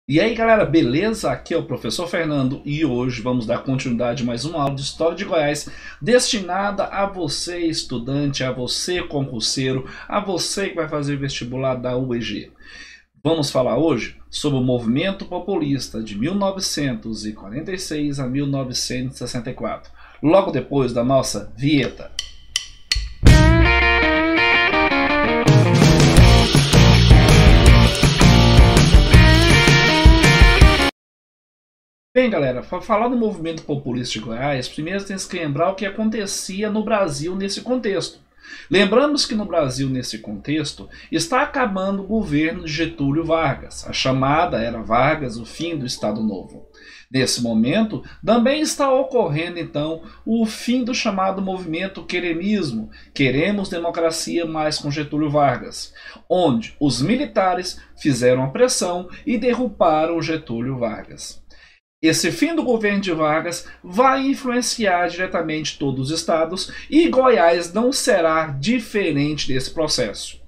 E aí galera, beleza? Aqui é o professor Fernando e hoje vamos dar continuidade a mais uma aula de História de Goiás destinada a você estudante, a você concurseiro, a você que vai fazer vestibular da UEG. Vamos falar hoje sobre o movimento populista de 1946 a 1964, logo depois da nossa vinheta. Bem, galera, para falar do movimento populista de Goiás, primeiro tem que lembrar o que acontecia no Brasil nesse contexto. Lembramos que no Brasil, nesse contexto, está acabando o governo de Getúlio Vargas. A chamada Era Vargas, o fim do Estado Novo. Nesse momento, também está ocorrendo, então, o fim do chamado movimento queremismo, Queremos Democracia Mais com Getúlio Vargas, onde os militares fizeram a pressão e derrubaram Getúlio Vargas. Esse fim do governo de Vargas vai influenciar diretamente todos os estados e Goiás não será diferente desse processo.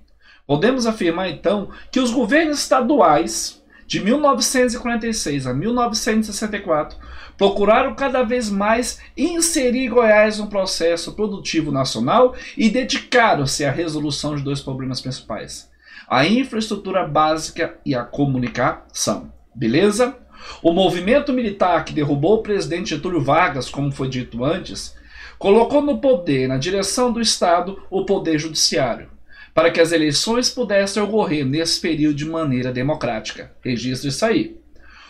Podemos afirmar então que os governos estaduais de 1946 a 1964 procuraram cada vez mais inserir Goiás no processo produtivo nacional e dedicaram-se à resolução de dois problemas principais: a infraestrutura básica e a comunicação. Beleza? O movimento militar que derrubou o presidente Getúlio Vargas, como foi dito antes, colocou no poder, na direção do Estado, o poder judiciário, para que as eleições pudessem ocorrer nesse período de maneira democrática. Registre isso aí.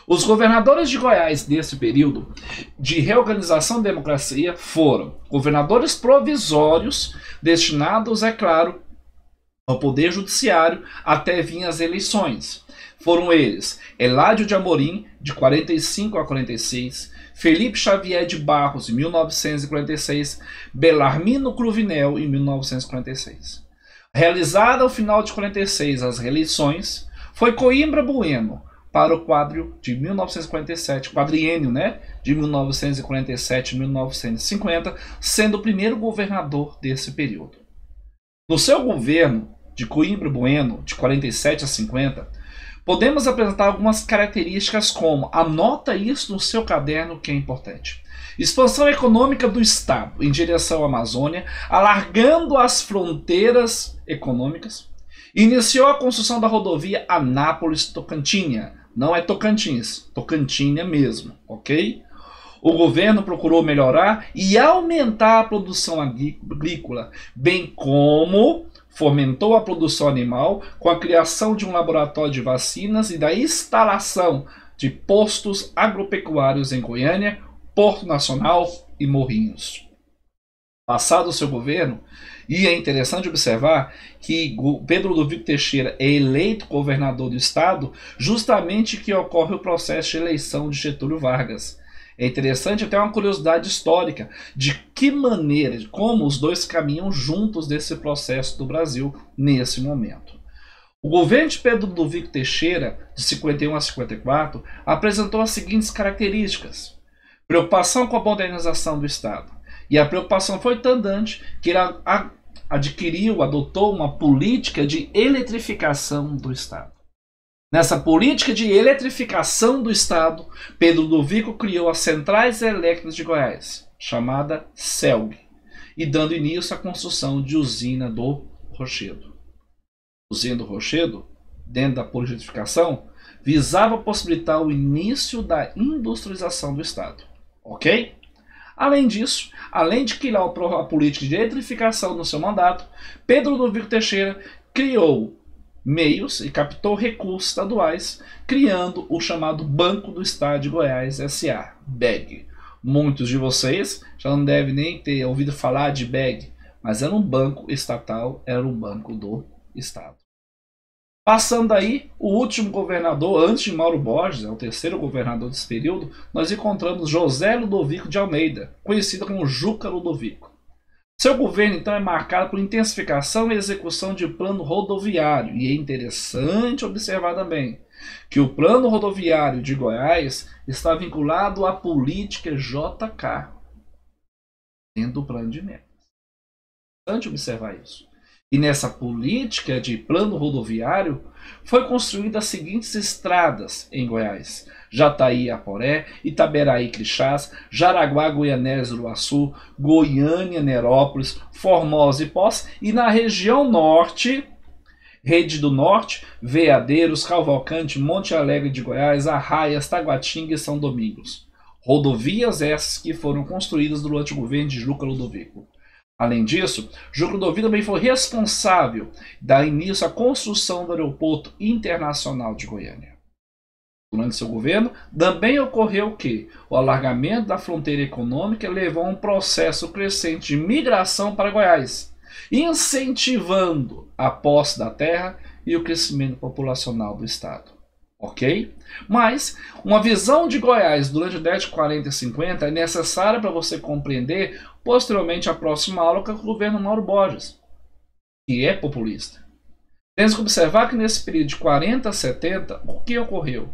Os governadores de Goiás nesse período de reorganização da democracia foram governadores provisórios destinados, é claro, ao poder judiciário até vir as eleições. Foram eles Eládio de Amorim, de 45 a 46, Felipe Xavier de Barros, em 1946, Belarmino Cruvinel, em 1946. Realizada ao final de 46 as reeleições, foi Coimbra Bueno para o quadro de 1947, quadriênio, de 1947 a 1950, sendo o primeiro governador desse período. No seu governo de Coimbra Bueno, de 47 a 50, podemos apresentar algumas características como, anota isso no seu caderno que é importante: expansão econômica do Estado em direção à Amazônia, alargando as fronteiras econômicas, iniciou a construção da rodovia Anápolis-Tocantinha, não é Tocantins, Tocantinha mesmo, ok? O governo procurou melhorar e aumentar a produção agrícola, bem como fomentou a produção animal com a criação de um laboratório de vacinas e da instalação de postos agropecuários em Goiânia, Porto Nacional e Morrinhos. Passado o seu governo, e é interessante observar que Pedro Ludovico Teixeira é eleito governador do estado justamente que ocorre o processo de eleição de Getúlio Vargas. É interessante até uma curiosidade histórica de que maneira, de como os dois caminham juntos nesse processo do Brasil nesse momento. O governo de Pedro Ludovico Teixeira, de 51 a 54, apresentou as seguintes características: preocupação com a modernização do Estado. E a preocupação foi tão grande que ele adotou uma política de eletrificação do Estado. Nessa política de eletrificação do Estado, Pedro Ludovico criou as Centrais Elétricas de Goiás, chamada CELG, e dando início à construção de usina do Rochedo. Usina do Rochedo, dentro da política de eletrificação, visava possibilitar o início da industrialização do Estado. Ok? Além disso, além de criar a política de eletrificação no seu mandato, Pedro Ludovico Teixeira criou meios e captou recursos estaduais, criando o chamado Banco do Estado de Goiás S.A., BEG. Muitos de vocês já não devem nem ter ouvido falar de BEG, mas era um banco estatal, era um banco do Estado. Passando aí, o último governador, antes de Mauro Borges, é o terceiro governador desse período, nós encontramos José Ludovico de Almeida, conhecido como Juca Ludovico. Seu governo, então, é marcado por intensificação e execução de plano rodoviário. E é interessante observar também que o plano rodoviário de Goiás está vinculado à política JK, dentro do plano de metas. É interessante observar isso. E nessa política de plano rodoviário, foi construídas as seguintes estradas em Goiás: Jataí, Aporé, Itaberaí, Crixás, Jaraguá, Goianésia, Uruaçu, Goiânia, Nerópolis, Formosa e Poços, e na região norte, Rede do Norte, Veadeiros, Cavalcante, Monte Alegre de Goiás, Arraias, Taguatinga e São Domingos. Rodovias essas que foram construídas durante o governo de Juca Ludovico. Além disso, Juca Ludovico também foi responsável dar início à construção do Aeroporto Internacional de Goiânia. Durante seu governo, também ocorreu que o alargamento da fronteira econômica levou a um processo crescente de migração para Goiás, incentivando a posse da terra e o crescimento populacional do estado. Ok? Mas uma visão de Goiás durante a década de 40 e 50 é necessária para você compreender posteriormente a próxima aula com o governo Mauro Borges, que é populista. Temos que observar que nesse período de 40 a 70, o que ocorreu?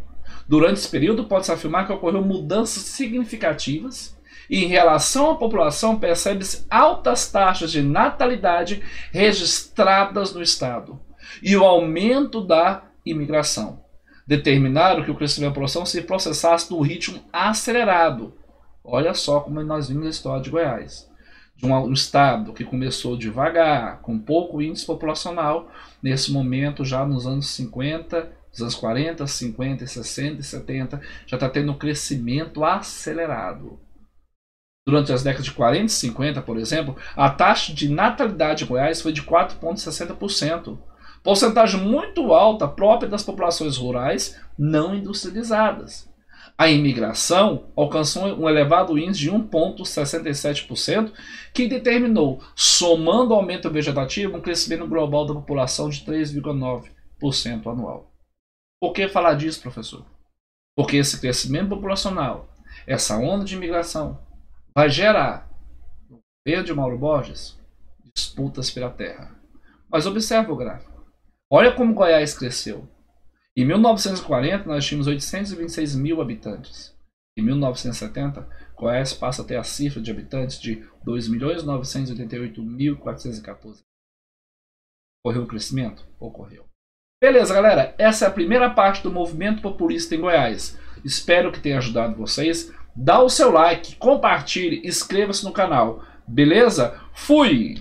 Durante esse período pode-se afirmar que ocorreu mudanças significativas e em relação à população percebe-se altas taxas de natalidade registradas no estado e o aumento da imigração. Determinaram que o crescimento da população se processasse num ritmo acelerado. Olha só como nós vimos a história de Goiás. De um estado que começou devagar, com pouco índice populacional, nesse momento, já nos anos 50, nos anos 40, 50, 60 e 70, já está tendo um crescimento acelerado. Durante as décadas de 40 e 50, por exemplo, a taxa de natalidade em Goiás foi de 4,60%. Porcentagem muito alta própria das populações rurais não industrializadas. A imigração alcançou um elevado índice de 1,67%, que determinou, somando o aumento vegetativo, um crescimento global da população de 3,9% anual. Por que falar disso, professor? Porque esse crescimento populacional, essa onda de imigração, vai gerar, no governo de Mauro Borges, disputas pela terra. Mas observe o gráfico. Olha como Goiás cresceu. Em 1940, nós tínhamos 826 mil habitantes. Em 1970, Goiás passa a ter a cifra de habitantes de 2.988.414. Ocorreu o crescimento? Ocorreu. Beleza, galera. Essa é a primeira parte do movimento populista em Goiás. Espero que tenha ajudado vocês. Dá o seu like, compartilhe, inscreva-se no canal. Beleza? Fui!